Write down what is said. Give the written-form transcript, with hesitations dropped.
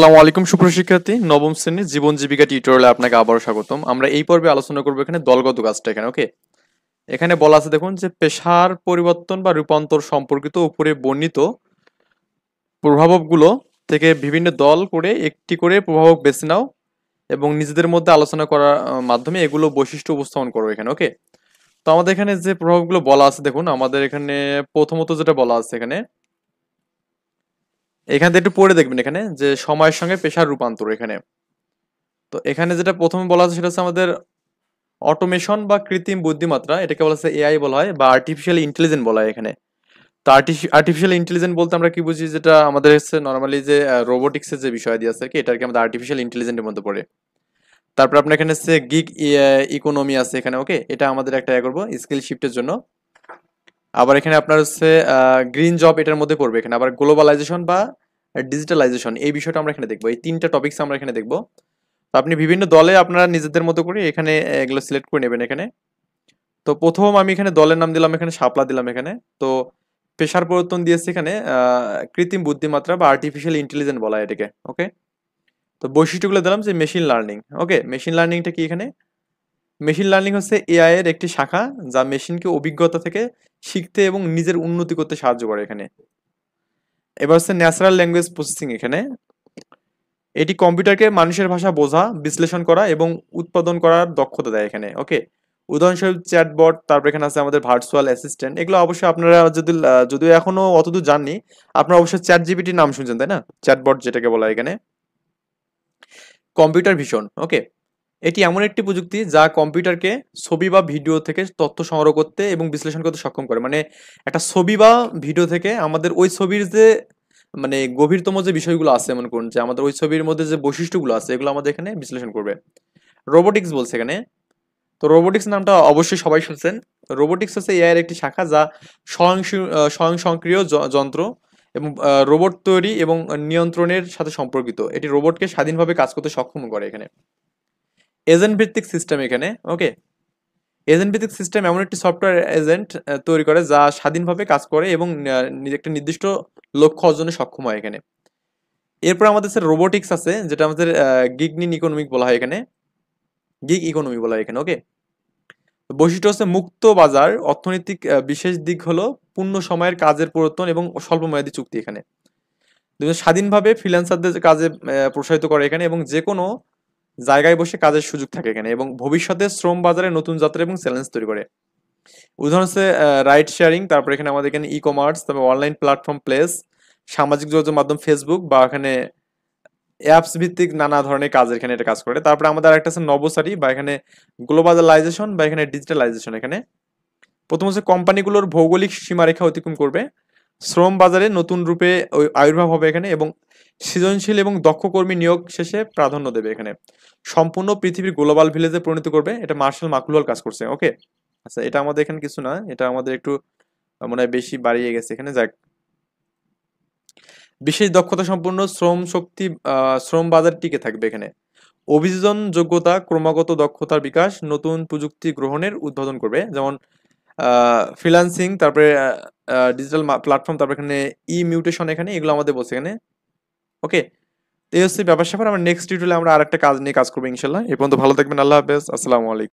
আসসালামু আলাইকুম সুপ্রিয় শিক্ষার্থী, নবম শ্রেণীর জীবন জীবিকা টিউটোরিয়ালে আপনাকে আবারও স্বাগতম। আমরা এই পর্বে আলোচনা করবো এখানে দলগত কাজটা এখানে। ওকে, এখানে বলা আছে দেখুন যে পেশার পরিবর্তন বা রূপান্তর সম্পর্কিত উপরে বর্ণিত প্রভাবকগুলো থেকে বিভিন্ন দল করে একটি করে প্রভাবক বেছে নাও এবং নিজেদের মধ্যে আলোচনা করার মাধ্যমে এগুলো বৈশিষ্ট্য উপস্থাপন করো এখানে। ওকে, তো আমাদের এখানে যে প্রভাবগুলো বলা আছে দেখুন, আমাদের এখানে প্রথমত যেটা বলা আছে এখানে, এখান থেকে একটু পড়ে দেখবেন এখানে যে সময়ের সঙ্গে পেশার রূপান্তর এখানে। তো এখানে যেটা প্রথমে বলা আছে সেটা হচ্ছে আমাদের অটোমেশন বা কৃত্রিম বুদ্ধিমত্তা, এটাকে বলা হচ্ছে এআই বলা হয় বা আর্টিফিশিয়াল ইন্টেলিজেন্স বলা হয় এখানে। তো আর্টিফিশিয়াল ইন্টেলিজেন্স বলতে আমরা কি বুঝি, যেটা আমাদের হচ্ছে নর্মালি যে রোবোটিক্সের যে বিষয় দিয়ে আছে আর কি, এটাকে আমাদের আর্টিফিশিয়াল ইন্টেলিজেন্সের মধ্যে পড়ে। তারপর আপনার এখানে হচ্ছে গিগ ইকোনমি আছে এখানে। ওকে, এটা আমাদের একটা করবো স্কিল শিফটের জন্য। আবার এখানে আপনার হচ্ছে গ্রিন জব এটার মধ্যে পড়বে এখানে। আবার গ্লোবালাইজেশন বা ডিজিটালাইজেশন এই বিষয়টা আমরা এখানে দেখবো। এই তিনটা টপিকস আমরা এখানে দেখবো। তো আপনি বিভিন্ন দলে আপনারা নিজেদের মতো করে এখানে এগুলো সিলেক্ট করে নেবেন এখানে। তো প্রথম আমি এখানে দলের নাম দিলাম এখানে শাপলা দিলাম এখানে। তো পেশার পরিবর্তন দিয়েছে এখানে কৃত্রিম বুদ্ধিমত্তা বা আর্টিফিশিয়াল ইন্টেলিজেন্স বলা হয় এটাকে। ওকে, তো বৈশিষ্ট্যগুলো দিলাম যে মেশিন লার্নিং। ওকে, মেশিন লার্নিংটা কি এখানে? মেশিন লার্নিং হচ্ছে এআই এর একটি শাখা যা মেশিনকে অভিজ্ঞতা থেকে শিখতে এবং নিজের উন্নতি করতে সাহায্য করে এখানে। এবার হচ্ছে ন্যাচারাল ল্যাঙ্গুয়েজ প্রসেসিং এখানে। এটি কম্পিউটারকে মানুষের ভাষা বোঝা, বিশ্লেষণ করা এবং উৎপাদন করার দক্ষতা দেয় এখানে। ওকে, উদাহরণস্বরূপ চ্যাটবট, তারপর এখানে আছে আমাদের ভার্চুয়াল অ্যাসিস্ট্যান্ট। এগুলো অবশ্যই আপনারা যদি যদিও এখনো অতদূর জাননি, আপনারা অবশ্যই চ্যাট জিপিটির নাম শুনছেন তাই না? চ্যাটবট যেটাকে বলা হয় এখানে। Computer vision. ওকে, এটি এমন একটি প্রযুক্তি যা কম্পিউটারকে ছবি বা ভিডিও থেকে তথ্য সংগ্রহ করতে এবং বিশ্লেষণ করতে সক্ষম করে। মানে একটা ছবি বা ভিডিও থেকে আমাদের ওই ছবির যে মানে গভীরতম যে বিষয়গুলো আছে, মনে করুন যে আমাদের ওই ছবির মধ্যে যে বৈশিষ্ট্যগুলো আছে এগুলো আমাদের এখানে বিশ্লেষণ করবে। রোবোটিক্স বলছে এখানে। তো রোবোটিক্স নামটা অবশ্যই সবাই শুনছেন। রোবোটিক্স হচ্ছে এআই এর একটি শাখা যা স্বয়ংসক্রিয় যন্ত্র এবং রোবট তৈরি এবং নিয়ন্ত্রণের সাথে সম্পর্কিত। এটি রোবটকে স্বাধীনভাবে কাজ করতে সক্ষম করে এখানে। এজেন্ট ভিত্তিক সিস্টেম এখানে। ওকে, এজেন্ট ভিত্তিক সিস্টেম এমন একটি সফটওয়্যার এজেন্ট তৈরি করে যা স্বাধীনভাবে কাজ করে এবং একটা নির্দিষ্ট লক্ষ্য অর্জনে সক্ষম হয় এখানে। এরপর আমাদের রোবোটিক্স আছে, যেটা আমাদের গিগনিন ইকোনমিক বলা হয় এখানে। গিগ ইকোনমি বলা হয় এখানে। ওকে, বৈশিষ্ট্য হচ্ছে মুক্ত বাজার অর্থনৈতিক বিশেষ দিক হলো পূর্ণ সময়ের কাজের পরিবর্তন এবং স্বল্প মেয়াদী চুক্তি এখানে। স্বাধীনভাবে ফ্রিল্যান্সারদের কাজে প্রসারিত করে এখানে এবং যে কোনো জায়গায় বসে কাজের সুযোগ থাকে এখানে এবং ভবিষ্যতে শ্রম বাজারে নতুন যাত্রা এবং চ্যালেঞ্জ তৈরি করে। উদাহরণ হচ্ছে রাইড শেয়ারিং, তারপর এখানে আমাদের এখানে ই কমার্স, তারপর অনলাইন প্ল্যাটফর্ম প্লেস, সামাজিক যোগাযোগ মাধ্যম ফেসবুক বা এখানে অ্যাপস ভিত্তিক নানা ধরনের কাজ এখানে এটা কাজ করে। তারপরে আমাদের আরেকটা আছে নভোচারী বা এখানে গ্লোবালাইজেশন বা এখানে ডিজিটালাইজেশন এখানে। প্রথম হচ্ছে কোম্পানিগুলোর ভৌগোলিক সীমারেখা অতিক্রম করবে, শ্রম বাজারে নতুন রূপে আবির্ভাব হবে এখানে এবং সৃজনশীল এবং দক্ষ কর্মী নিয়োগ শেষে প্রাধান্য দেবে এখানে। সম্পূর্ণ পৃথিবীর গ্লোবাল ভিলেজে পরিণত করবে। এটা মার্শাল মাকলুহাল কাজ করছে। ওকে, আচ্ছা এটা আমাদের এখানে কিছু না, এটা আমাদের একটু মনে হয় বেশি বাড়িয়ে গেছে এখানে। যাক, বিশেষ দক্ষতা সম্পন্ন শ্রম শক্তি শ্রম বাজার টিকে থাকবে এখানে। অভিযোজন যোগ্যতা ক্রমাগত দক্ষতার বিকাশ নতুন প্রযুক্তি গ্রহণের উদ্বোধন করবে, যেমন ফ্রিল্যান্সিং, তারপরে ডিজিটাল প্ল্যাটফর্ম, তারপরে এখানে ই মিউটেশন এখানে এগুলো আমাদের বলছে এখানে। ওকে, এই হচ্ছে ব্যাপার স্যাপার। আমরা নেক্সট টিউটোরিয়ালে আমরা আরেকটা কাজ নিয়ে কাজ করবো ইনশাল্লাহ। এই পর্যন্ত ভালো থাকবেন। আল্লাহ হাফেজ, আসসালামু আলাইকুম।